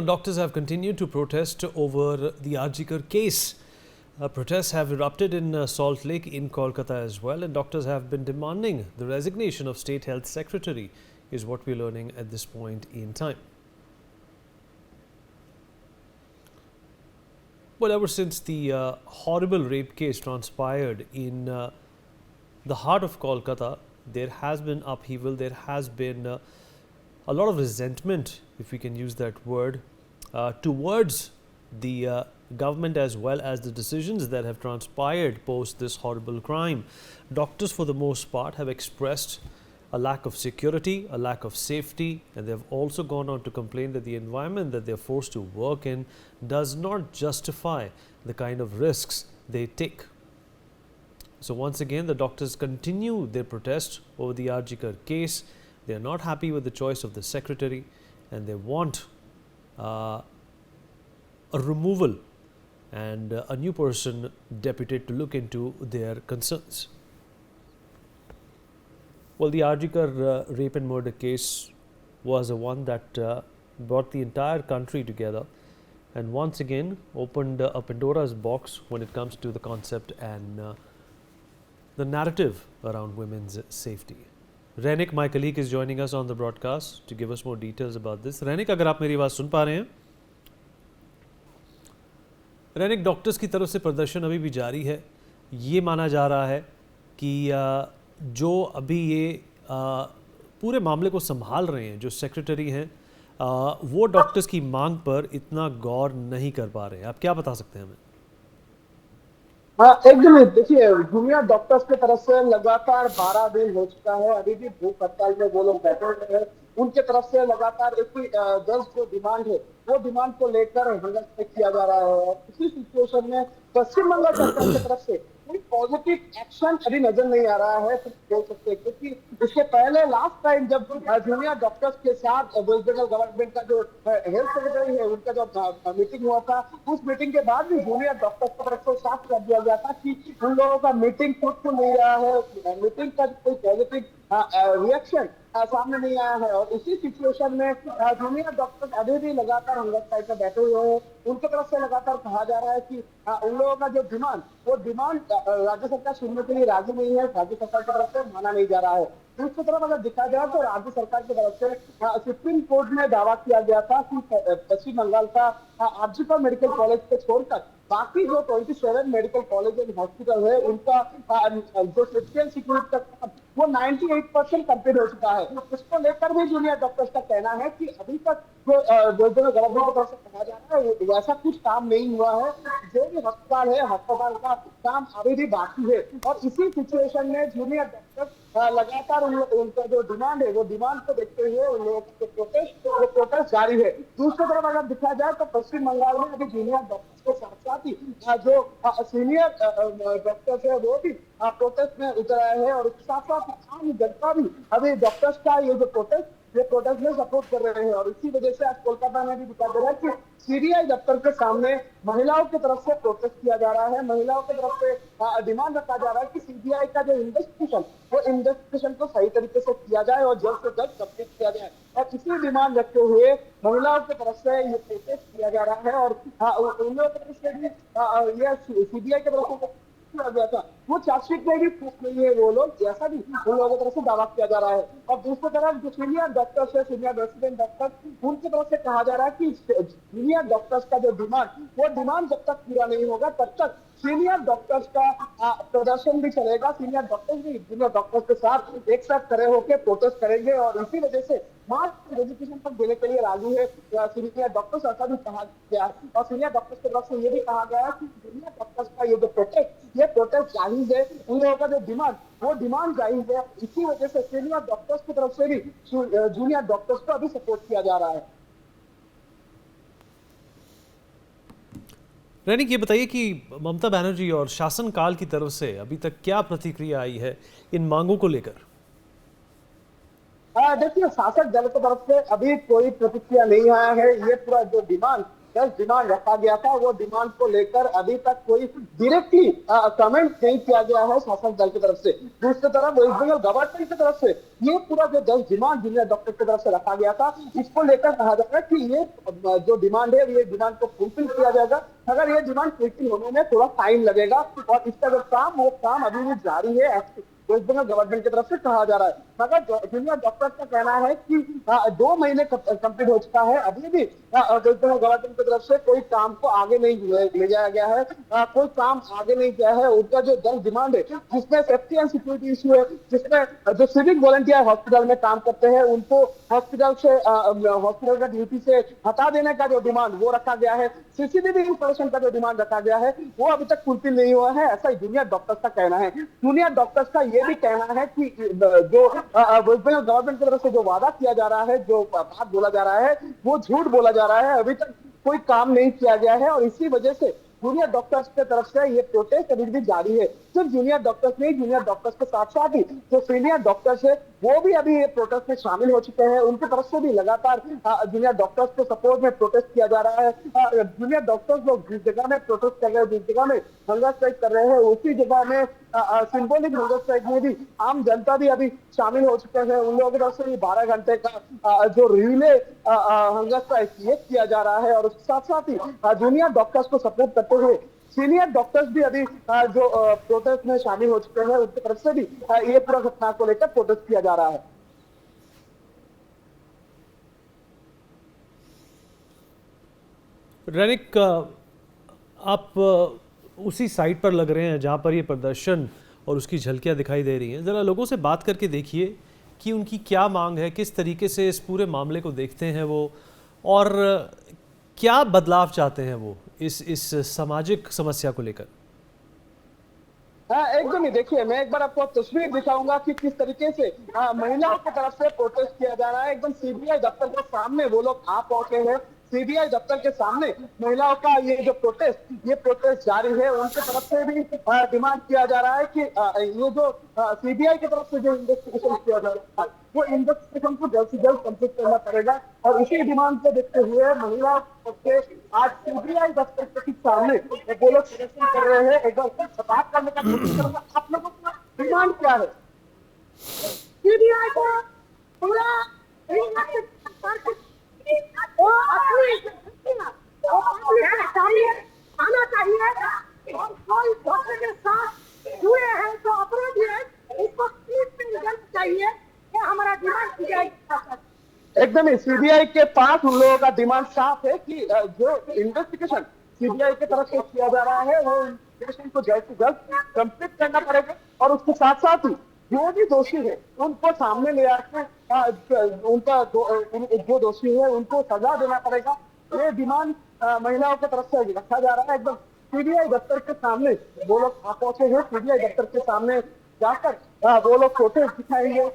doctors have continued to protest over the Arjikar case. Protests have erupted in Salt Lake in Kolkata as well, and doctors have been demanding the resignation of State Health Secretary, is what we're learning at this point in time. Well, ever since the horrible rape case transpired in the heart of Kolkata, there has been upheaval, there has been a lot of resentment, if we can use that word, towards the government as well as the decisions that have transpired post this horrible crime. Doctors, for the most part, have expressed a lack of security, a lack of safety, and they've also gone on to complain that the environment that they're forced to work in does not justify the kind of risks they take. So once again, the doctors continue their protest over the Arjikar case. They are not happy with the choice of the secretary, and they want a removal and a new person deputed to look into their concerns. Well, the Arjikar rape and murder case was a one that brought the entire country together and once again opened a Pandora's box when it comes to the concept and the narrative around women's safety. Rainik, my colleague, is joining us on the broadcast to give us more details about this. Rainik, अगर आप मेरी बात सुन पा रहे हैं? रैनिक, doctors की तरफ से प्रदर्शन अभी भी जारी है। ये माना जा रहा है कि जो अभी ये पूरे मामले को संभाल रहे हैं, जो सेक्रेटरी हैं, वो डॉक्टर्स की मांग पर इतना गौर नहीं कर पा रहे हैं। आप क्या बता सकते हैं हमें? हाँ, एकदम। देखिए, जूनियर डॉक्टर्स की तरफ से लगातार 12 दिन हो चुका है, अभी भी भूख हड़ताल में वो लोग बैठे हुए हैं। उनके तरफ से लगातार एक ही 10 जो डिमांड है, वो डिमांड को लेकर हंगामा किया जा रहा है। और इसी सिचुएशन में पश्चिम बंगाल सरकार की तरफ से कोई पॉजिटिव एक्शन अभी नजर नहीं आ रहा है, तो बोल सकते हैं। क्योंकि इसके पहले लास्ट टाइम जब जूनियर डॉक्टर्स के साथ वेस्ट बंगाल गवर्नमेंट का जो हेल्थ सेक्रेटरी है, उनका जो मीटिंग हुआ था, उस मीटिंग के बाद भी जूनियर डॉक्टर्स की तरफ से साफ कर दिया गया था कि उन लोगों का मीटिंग फ्रूटफुल नहीं रहा है, मीटिंग का कोई पॉजिटिव रिएक्शन सामने नहीं आया है। और इसी सिचुएशन में जूनियर डॉक्टर्स अभी भी लगातार हंगामा पर बैठे हुए हैं। उनकी तरफ से लगातार कहा जा रहा है कि उन लोगों का जो डिमांड, वो डिमांड राज्य सरकार सुनने के लिए राजी नहीं है, राज्य सरकार की तरफ से माना नहीं जा रहा है। दूसरी तरफ अगर देखा जाए तो राज्य सरकार की तरफ से सुप्रीम कोर्ट में दावा किया गया था कि पश्चिम बंगाल का आरजीकर मेडिकल कॉलेज को छोड़कर बाकी जो 27 मेडिकल कॉलेज एंड हॉस्पिटल है, उनका जो फिजिकल सिक्योरिटी तक वो 98% कंप्लीट हो चुका है। इसको लेकर भी जूनियर डॉक्टर्स का कहना है कि अभी तक जो गवर्नमेंट की तरफ से कहा जा रहा है, वैसा कुछ काम नहीं हुआ है। जो भी अस्पताल है, अस्पताल का काम अभी भी बाकी है। और इसी सिचुएशन में जूनियर डॉक्टर्स लगातार उनका जो डिमांड है, वो डिमांड को देखते हुए उन लोगों के प्रोटेस्ट जारी है। दूसरी तरफ अगर देखा जाए तो पश्चिम बंगाल में अभी जूनियर डॉक्टर्स के साथ साथ ही जो सीनियर डॉक्टर्स है, वो भी प्रोटेस्ट में उतर आए हैं। और साथ साथ आम जनता भी अभी डॉक्टर्स का ये जो प्रोटेस्ट में सपोर्ट कर रहे हैं। और इसी वजह से आज कोलकाता में भी दिखा दे रहा है कि सीबीआई दफ्तर के सामने महिलाओं की तरफ से प्रोटेस्ट किया जा रहा है। महिलाओं की तरफ से डिमांड रखा जा रहा है कि सीबीआई का जो इन्वेस्टिगेशन, वो इन्वेस्टिगेशन को सही तरीके से किया जाए और जल्द से जल्द कंप्लीट किया जाए। और इसी डिमांड रखते हुए महिलाओं की तरफ से ये प्रोटेस्ट किया जा रहा है। और उन लोगों की तरफ से भी ये सीबीआई की तरफ से किया गया था, वो चार्जशीट में भी प्रूफ नहीं है वो लोग, जैसा भी उन लोगों की तरफ से दावा किया जा रहा है। और दूसरी तरफ जो सीनियर डॉक्टर्स है, सीनियर रेसिडेंट डॉक्टर, उनकी तरफ से कहा जा रहा है कि सीनियर डॉक्टर्स का जो डिमांड, वो डिमांड जब तक पूरा नहीं होगा तब तक सीनियर डॉक्टर्स का प्रदर्शन भी चलेगा। सीनियर डॉक्टर्स भी जूनियर डॉक्टर्स के साथ एक साथ खड़े होकर प्रोटेस्ट करेंगे। और इसी वजह से मार्च रजिस्ट्रेशन तक देने के लिए राजी है सीनियर डॉक्टर्स, ऐसा भी कहा गया। और सीनियर डॉक्टर्स की तरफ से ये भी कहा गया है कि जूनियर डॉक्टर्स का ये जो प्रोटेस्ट जायज है, उन लोगों का जो डिमांड, वो डिमांड जायज है। इसी वजह से सीनियर डॉक्टर्स की तरफ से भी जूनियर डॉक्टर्स को अभी सपोर्ट किया जा रहा है। रैनिक, ये बताइए कि ममता बनर्जी और शासन काल की तरफ से अभी तक क्या प्रतिक्रिया आई है इन मांगों को लेकर? देखिए, शासक दल की तरफ से अभी कोई प्रतिक्रिया नहीं आया है। ये पूरा जो डिमांड 10 डिमांड रखा गया था, वो डिमांड को लेकर अभी तक कोई डायरेक्टली कमेंट नहीं किया गया है शासन दल की तरफ से। दूसरी तरफ वेस्ट बंगाल गवर्नमेंट की तरफ से ये पूरा जो 10 डिमांड जूनियर डॉक्टर की तरफ से रखा गया था, इसको लेकर कहा जा रहा है कि ये जो डिमांड है ये डिमांड को फुलफिल किया जाएगा, मगर ये डिमांड फुलफिल होने में थोड़ा टाइम लगेगा और इसका जो काम वो काम अभी भी जारी है वेस्ट बंगाल गवर्नमेंट की तरफ से कहा जा रहा है। मगर जूनियर डॉक्टर का कहना है कि 2 महीने कंप्लीट हो चुका है, अभी भी वेस्ट बंगाल गवर्नमेंट की तरफ से कोई काम को आगे नहीं ले जाया गया है, कोई काम आगे नहीं किया है। उनका जो 10 डिमांड है जिसमें सेफ्टी एंड सिक्योरिटी इशू है, जिसमें जो सिविक वॉलंटियर हॉस्पिटल में काम करते हैं उनको हॉस्पिटल का ड्यूटी से हटा देने का जो डिमांड वो रखा गया है, सीसीटीवी इंस्टॉलेशन का जो डिमांड रखा गया है वो अभी तक फुलफिल नहीं हुआ है, ऐसा जूनियर डॉक्टर्स का कहना है। जूनियर डॉक्टर्स का ये भी कहना है कि जो वेस्ट बंगाल गवर्नमेंट की तरफ से जो वादा किया जा रहा है, जो बात बोला जा रहा है वो झूठ बोला जा रहा है, अभी तक कोई काम नहीं किया गया है और इसी वजह से जूनियर डॉक्टर्स की तरफ से ये प्रोटेस्ट अभी भी जारी है। सिर्फ जूनियर डॉक्टर्स नहीं, जूनियर डॉक्टर्स के साथ साथ ही जो सीनियर डॉक्टर्स है वो भी अभी ये प्रोटेस्ट में शामिल हो चुके हैं, उनकी तरफ से भी लगातार जूनियर डॉक्टर्स के सपोर्ट में प्रोटेस्ट किया जा रहा है। जूनियर डॉक्टर्स लोग जिस जगह में प्रोटेस्ट कर रहे हैं, जिस जगह में हंगर स्ट्राइक कर रहे हैं, उसी जगह में सिंबॉलिक हंगर स्ट्राइक में भी आम जनता भी अभी शामिल हो चुके हैं। उन लोगों की तरफ से भी 12 घंटे का जो रिले हंगर स्ट्राइक ये किया जा रहा है और उसके साथ साथ ही जूनियर डॉक्टर्स को सपोर्ट करते हुए सीनियर डॉक्टर्स भी अभी जो प्रोटेस्ट में शामिल हो चुके हैं, उनकी तरफ से भी ये पूरा घटना को लेकर प्रोटेस्ट किया जा रहा है। रैनिक, आप उसी साइट पर लग रहे हैं जहां पर ये प्रदर्शन और उसकी झलकियां दिखाई दे रही हैं। ज़रा लोगों से बात करके देखिए कि उनकी क्या मांग है, किस तरीके से इस पूरे मामले को देखते हैं वो, और क्या बदलाव चाहते हैं वो इस सामाजिक समस्या को लेकर। हाँ एकदम ही, देखिए मैं एक बार आपको तस्वीर दिखाऊंगा कि किस तरीके से महिलाओं की तरफ से प्रोटेस्ट किया जा रहा है। एकदम सीबीआई दफ्तर के सामने वो लोग आ पहुंचे हैं, सीबीआई दफ्तर के सामने महिलाओं का ये प्रोटेस्ट जारी है। उनकी तरफ से भी डिमांड किया जा रहा है कि ये जो सीबीआई की तरफ से जो इन्वेस्टिगेशन किया जा रहा है वो इन्वेस्टिगेशन को जल्द से जल्द कंप्लीट करना पड़ेगा और इसी डिमांड को देखते हुए महिला के आज सीबीआई दफ्तर के सामने वो लोग प्रदर्शन कर रहे हैं। एक बार बात करने का कोशिश करूंगा, आप लोगों का डिमांड क्या है? सीबीआई को पूरा आना चाहिए और कोई धोखे के साथ हुए हैं जो अपराधी है उसको चाहिए, ये हमारा डिमांड सीबीआई। एकदम ही सीबीआई के पास उन लोगों का डिमांड साफ है कि जो इन्वेस्टिगेशन सीबीआई की तरफ से किया जा रहा है वो इन्वेस्टिगेशन को जल्द से जल्द कंप्लीट करना पड़ेगा और उसके साथ साथ ही जो भी दोषी है उनको सामने ले आकर उनका जो दोषी है उनको सजा देना पड़ेगा। ये डिमांड महिलाओं की तरफ से रखा जा रहा है। एकदम सीबीआई दफ्तर के सामने वो लोग पहुंचे हैं, सीबीआई दफ्तर के सामने जाकर वो लोग प्रोटेस्ट दिखाएंगे।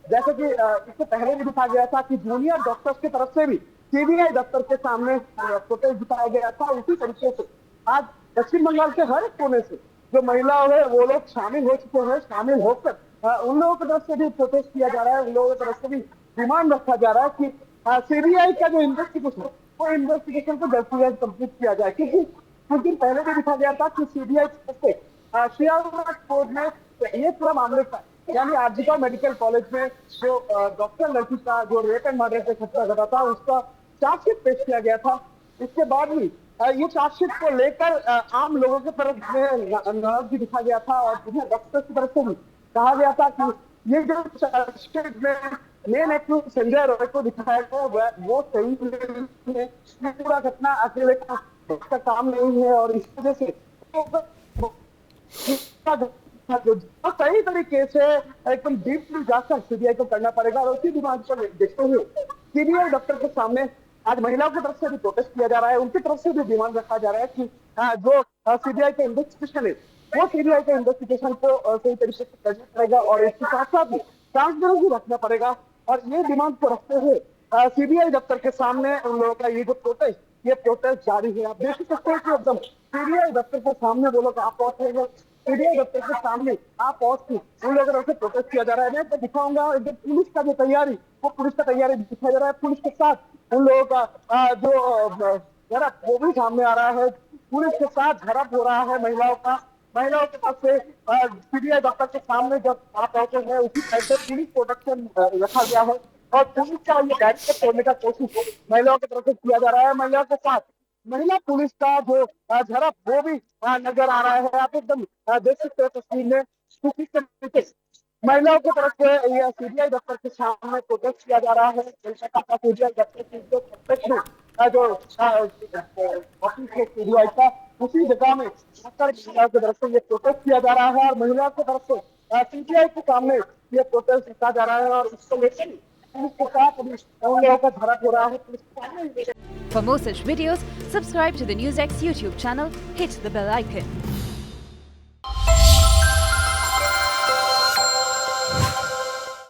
जैसे कि इससे पहले भी दिखाया गया था कि जूनियर डॉक्टर्स की तरफ से भी सीबीआई दफ्तर के सामने प्रोटेस्ट दिखाया गया था। उसी तरीके से आज पश्चिम बंगाल के हर एक कोने से जो महिला है वो लोग शामिल हो चुके हैं, शामिल होकर उन लोगों की तरफ से भी प्रोटेस्ट किया जा रहा है, उन लोगों की तरफ से भी डिमांड रखा जा रहा है कि सीबीआई का जो इन्वेस्टिगेशन है वो इन्वेस्टिगेशन को जल्द से जल्द कंप्लीट किया जाए। क्योंकि कुछ दिन पहले भी दिखा गया था कि सीबीआई से शियालदह कोर्ट में ये पूरा मामले का यानी आरजीकर मेडिकल कॉलेज में जो डॉक्टर लड़की का जो रेप एंड मर्डर का घटना घटा था उसका चार्जशीट पेश किया गया था। इसके बाद भी ये चार्जशीट को लेकर आम लोगों की तरफ में नाराजगी दिखा गया था और डॉक्टर की तरफ से भी कहा गया था कि ये जो चार्जशीट में मेन एक्यूज संजय रॉय को दिखाया गया वो सही नहीं है, पूरा घटना अकेले का काम नहीं है और इस वजह से जो सही तरीके से एकदम डीपली जाकर सीबीआई को करना पड़ेगा और उसी दिमाग को देखते हुए सीबीआई दफ्तर के सामने आज महिलाओं की तरफ से भी प्रोटेस्ट किया जा रहा है। उनकी तरफ से भी डिमांड रखा जा रहा है कि जो सीबीआई का इन्वेस्टिगेशन है वो सीबीआई के इन्वेस्टिगेशन को सही तरीके से करना पड़ेगा और इसके साथ साथ ही ट्रांसपेरेंसी रखना पड़ेगा। और ये डिमांड को रखते हुए सीबीआई दफ्तर के सामने उन लोगों का ये प्रोटेस्ट जारी है। आप देख सकते हैं कि एकदम सीबीआई दफ्तर के सामने वो लोग आप पहुंचे, सीबीआई दफ्तर के सामने आप पहुंच उन लोगों की तरफ से प्रोटेस्ट किया जा रहा है। मैं तो दिखाऊंगा एकदम पुलिस का जो तैयारी, वो पुलिस का तैयारी दिखाया जा रहा है। पुलिस के साथ उन लोगों का जो झड़प वो भी सामने आ रहा है। पुलिस के साथ झड़प हो रहा है महिलाओं का। महिलाओं के पास से सीबीआई दफ्तर के सामने जब आप पहुंचे हैं उसी टाइप से पुलिस प्रोटेक्शन रखा गया है और पुलिस का ये बैरिकेड तोड़ने का कोशिश महिलाओं की तरफ से किया जा रहा है। महिलाओं के साथ महिला पुलिस का जो झड़प वो भी नजर आ रहा है। आप एकदम देख सकते हो तस्वीर में किसी तरीके से महिलाओं की तरफ से यह सीबीआई दफ्तर के सामने प्रोटेस्ट किया जा रहा है। कोलकाता का सीबीआई दफ्तर की जो प्रत्यक्ष जो ऑफिस है सीबीआई का उसी जगह में जाकर महिलाओं की तरफ से ये प्रोटेस्ट किया जा रहा है और महिलाओं की तरफ से सीबीआई के सामने ये प्रोटेस्ट रखा जा रहा है और इसको लेकर पुलिस के साथ अभी उन लोगों का झड़प हो रहा है। पुलिस के सामने For more such videos, subscribe to the NewsX YouTube channel, hit the bell icon.